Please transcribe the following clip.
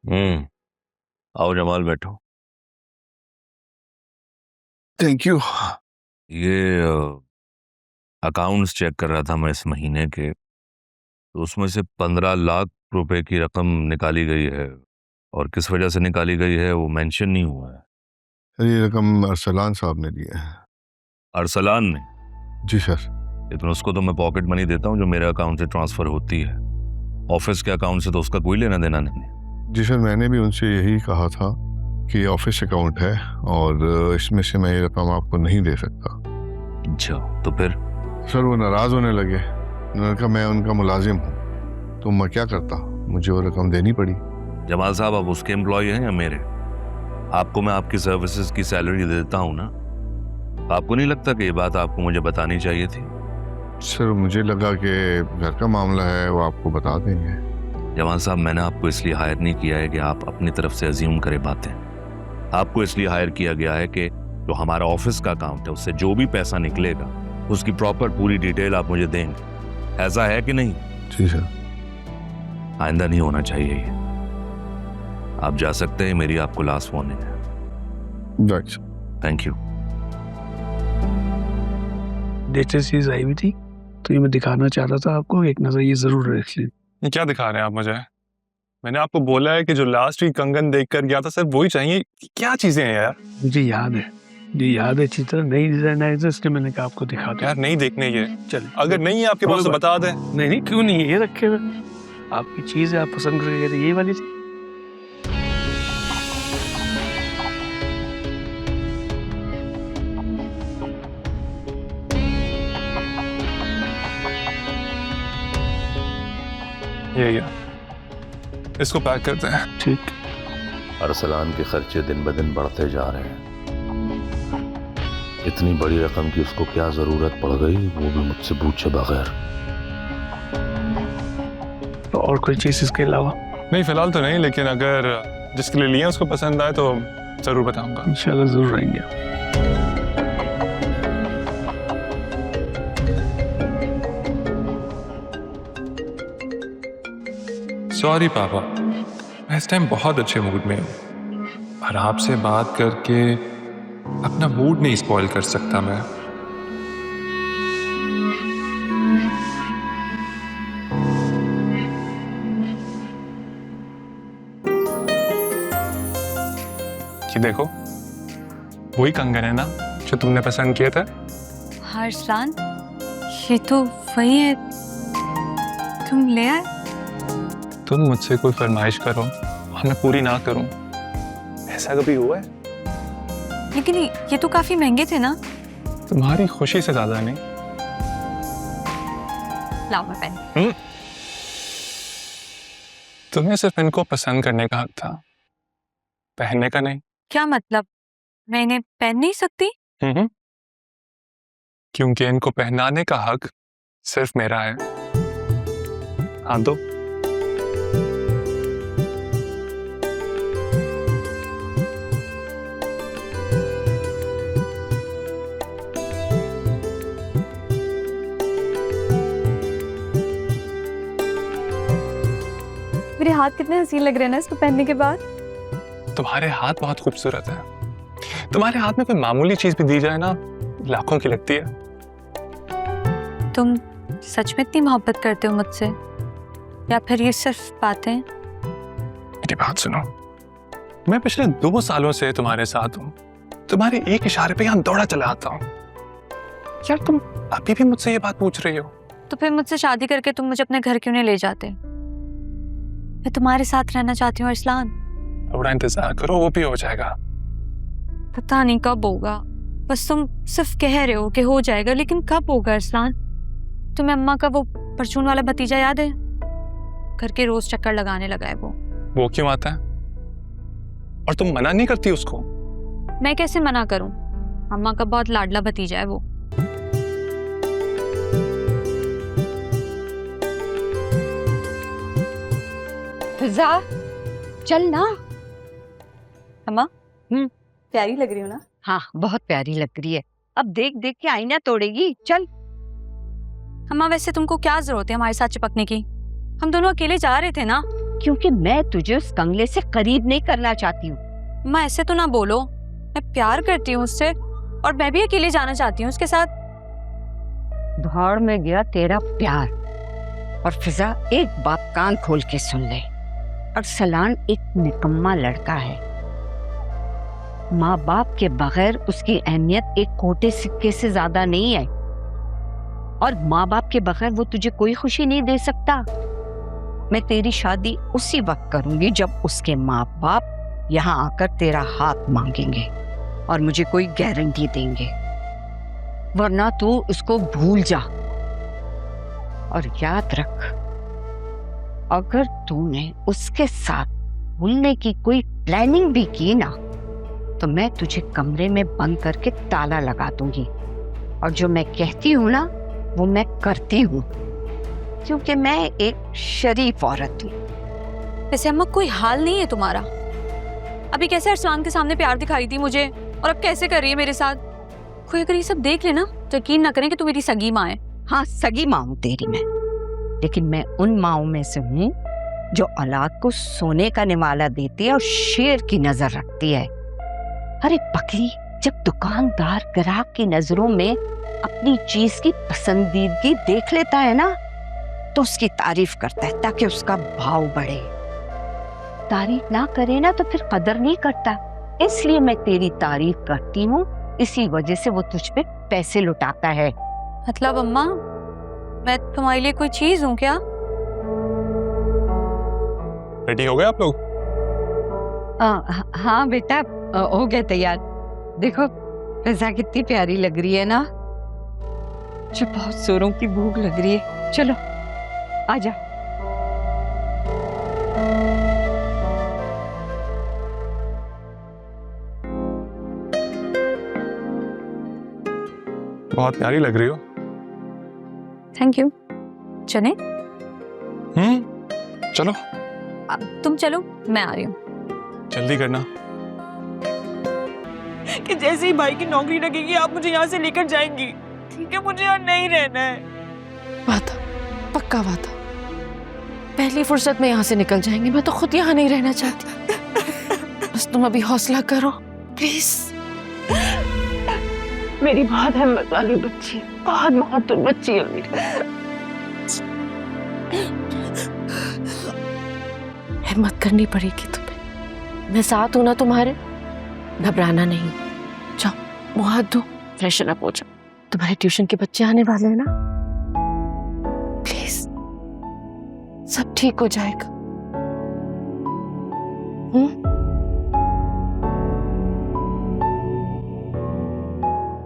आओ जमाल, बैठो। Thank you. ये अकाउंट्स चेक कर रहा था मैं इस महीने के, तो उसमें से 15 लाख रुपए की रकम निकाली गई है, और किस वजह से निकाली गई है वो मेंशन नहीं हुआ है। ये रकम अरसलान साहब ने दी है। अरसलान ने? जी सर। लेकिन उसको तो मैं पॉकेट मनी देता हूँ जो मेरे अकाउंट से ट्रांसफर होती है, ऑफिस के अकाउंट से तो उसका कोई लेना देना नहीं। जी सर, मैंने भी उनसे यही कहा था कि ऑफिस अकाउंट है और इसमें से मैं ये रकम आपको नहीं दे सकता। अच्छा, तो फिर? सर वो नाराज होने लगे। उन्होंने कहा मैं उनका मुलाजिम हूँ, तो मैं क्या करता, मुझे वो रकम देनी पड़ी। जमाल साहब, आप उसके एम्प्लॉय हैं या मेरे? आपको मैं आपकी सर्विसेज की सैलरी दे देता हूँ ना, आपको नहीं लगता कि ये बात आपको मुझे बतानी चाहिए थी? सर मुझे लगा कि घर का मामला है, वो आपको बता देंगे। जमाल साहब, मैंने आपको इसलिए हायर नहीं किया है कि आप अपनी तरफ से अज्यूम करें बातें। आपको इसलिए हायर किया गया है कि जो हमारा ऑफिस का अकाउंट है उससे जो भी पैसा निकलेगा उसकी प्रॉपर पूरी डिटेल आप मुझे देंगे। ऐसा है कि नहीं? जी सर। आइंदा नहीं होना चाहिए ये। आप जा सकते हैं, मेरी आपको लास्ट वार्निंग है। Thank you. लेटेस्ट चीज आई हुई थी तो ये मैं दिखाना चाह रहा था आपको, एक नजर ये जरूर रख लें। ये क्या दिखा रहे हैं आप मुझे? मैंने आपको बोला है कि जो लास्ट वीक कंगन देख कर गया था सिर्फ वही चाहिए। क्या चीजें हैं यार? मुझे याद है अच्छी तरह, नई डिजाइन आई थी इसलिए मैंने कहा आपको दिखा दो। यार नहीं देखने ये। चल, अगर नहीं है आपके पास तो बता दें। नहीं क्यों नहीं है, ये रखे हुए आपकी चीज है, आप पसंद करके ये वाली थी। ये इसको पैक करते हैं। ठीक। अरसलान के खर्चे दिन ब दिन बढ़ते जा रहे हैं। इतनी बड़ी रकम की उसको क्या जरूरत पड़ गई, वो भी मुझसे पूछे बगैर। तो और कोई चीज इसके अलावा? नहीं फिलहाल तो नहीं, लेकिन अगर जिसके लिए लिए उसको पसंद आए तो जरूर बताऊंगा। इंशाल्लाह जरूर आएंगे। सॉरी पापा, मैं इस टाइम बहुत अच्छे मूड में हूँ और आपसे बात करके अपना मूड नहीं स्पॉइल कर सकता मैं। ये देखो, वही कंगन है ना जो तुमने पसंद किया था? हाँ अरसलान, ये तो वही है, तुम ले आए। तुम मुझसे कोई फरमाइश करो और मैं पूरी ना करूं, ऐसा कभी हुआ है? लेकिन ये तो काफी महंगे थे ना। तुम्हारी खुशी से ज्यादा नहीं। लाओ मैं पहन। तुम्हें सिर्फ इनको पसंद करने का हक था, पहनने का नहीं। क्या मतलब, मैं इन्हें पहन नहीं सकती? क्योंकि इनको पहनाने का हक सिर्फ मेरा है। हाँ दो। मेरे हाथ कितने हसीन लग रहे हैं ना इसको पहनने के बाद। तुम्हारे हाथ बहुत खूबसूरत है। तुम्हारे हाथ में कोई मामूली चीज भी दी जाए ना, लाखों की लगती है। तुम सच में इतनी मोहब्बत करते हो मुझसे, या फिर ये सिर्फ बातें? मेरी बात सुनो, मैं पिछले 2 सालों से तुम्हारे साथ हूँ। तुम्हारे एक इशारे पे यहाँ दौड़ा चला आता हूँ। यार तुम अभी भी मुझसे ये बात पूछ रही हो? तो फिर मुझसे शादी करके तुम मुझे अपने घर क्यों नहीं ले जाते? मैं तुम्हारे साथ रहना चाहती हूँ अरसलान। थोड़ा इंतजार करो, वो भी हो जाएगा। पता नहीं कब होगा, बस तुम सिर्फ कह रहे हो कि हो जाएगा, लेकिन कब होगा अरसलान? तुम्हें अम्मा का वो परचून वाला भतीजा याद है? घर के रोज चक्कर लगाने लगा है वो क्यों आता है? और तुम मना नहीं करती उसको? मैं कैसे मना करूं? अम्मा का बहुत लाडला भतीजा है वो। फिजा चल ना। अम्मा प्यारी लग रही हो ना? हाँ बहुत प्यारी लग रही है। अब देख देख के आईना तोड़ेगी। चल। अम्मा वैसे तुमको क्या जरूरत है हमारे साथ चिपकने की? हम दोनों अकेले जा रहे थे ना। क्योंकि मैं तुझे उस कंगले से करीब नहीं करना चाहती हूँ। अम्मा ऐसे तो ना बोलो, मैं प्यार करती हूँ उससे और मैं भी अकेले जाना चाहती हूँ उसके साथ। भाड़ में गया तेरा प्यार। और फिजा, एक बात कान खोल के सुन ले, अरसलान एक निकम्मा लड़का है। माँ बाप के बगैर उसकी अहमियत एक खोटे सिक्के से ज्यादा नहीं है, और माँ बाप के बगैर वो तुझे कोई खुशी नहीं दे सकता। मैं तेरी शादी उसी वक्त करूंगी जब उसके माँ बाप यहाँ आकर तेरा हाथ मांगेंगे और मुझे कोई गारंटी देंगे, वरना तू उसको भूल जा। और याद रख, अगर तूने उसके साथ भूलने की कोई प्लानिंग भी की ना, तो मैं तुझे कमरे में बंद करके ताला लगा दूंगी। और जो मैं कहती हूँ ना, वो मैं करती हूँ, क्योंकि मैं एक शरीफ औरत हूँ। वैसे अम्मा कोई हाल नहीं है तुम्हारा। अभी कैसे अरसलान के सामने प्यार दिखाई थी मुझे, और अब कैसे कर रही है मेरे साथ। कोई अगर ये सब देख ले ना, तो यकीन ना करें कि तू मेरी सगी माँ है। हाँ, सगी माँ हूँ तेरी मैं, लेकिन मैं उन माँओं में से हूँ जो औलाद को सोने का निवाला देती है और शेर की नजर रखती है। अरे पगली, जब दुकानदार ग्राहक की नजरों में अपनी चीज की पसंदीदगी देख लेता है ना, तो उसकी तारीफ करता है ताकि उसका भाव बढ़े। तारीफ ना करे ना तो फिर कदर नहीं करता। इसलिए मैं तेरी तारीफ करती हूँ, इसी वजह से वो तुझ पे पैसे लुटाता है। मतलब अम्मा, मैं तुम्हारे लिए कोई चीज हूँ क्या? रेडी हो गए आप लोग? हाँ बेटा, हो गया तैयार। देखो फिजा कितनी प्यारी लग रही है ना। मुझे बहुत जोरों की भूख लग रही है। चलो आजा। बहुत प्यारी लग रही हो। Thank you. चले? चलो अब तुम चलो, मैं आ रही हूँ। जल्दी करना। कि जैसे ही भाई की नौकरी लगेगी आप मुझे यहाँ से लेकर जाएंगी, ठीक है? मुझे यहाँ नहीं रहना है। वादा, पक्का वादा। पहली फुर्सत में यहाँ से निकल जाएंगे। मैं तो खुद यहाँ नहीं रहना चाहती। बस तुम अभी हौसला करो प्लीज। मेरी बहुत हिम्मत वाली बच्ची है, बहुत बहादुर बच्ची है मेरी। हिम्मत करनी पड़ेगी तुम्हें। मैं साथ हूं ना तुम्हारे, घबराना नहीं। जाओ, मुँह हाथ धो, फ्रेशन अप हो जाओ। तुम्हारे ट्यूशन के बच्चे आने वाले हैं ना। प्लीज, सब ठीक हो जाएगा।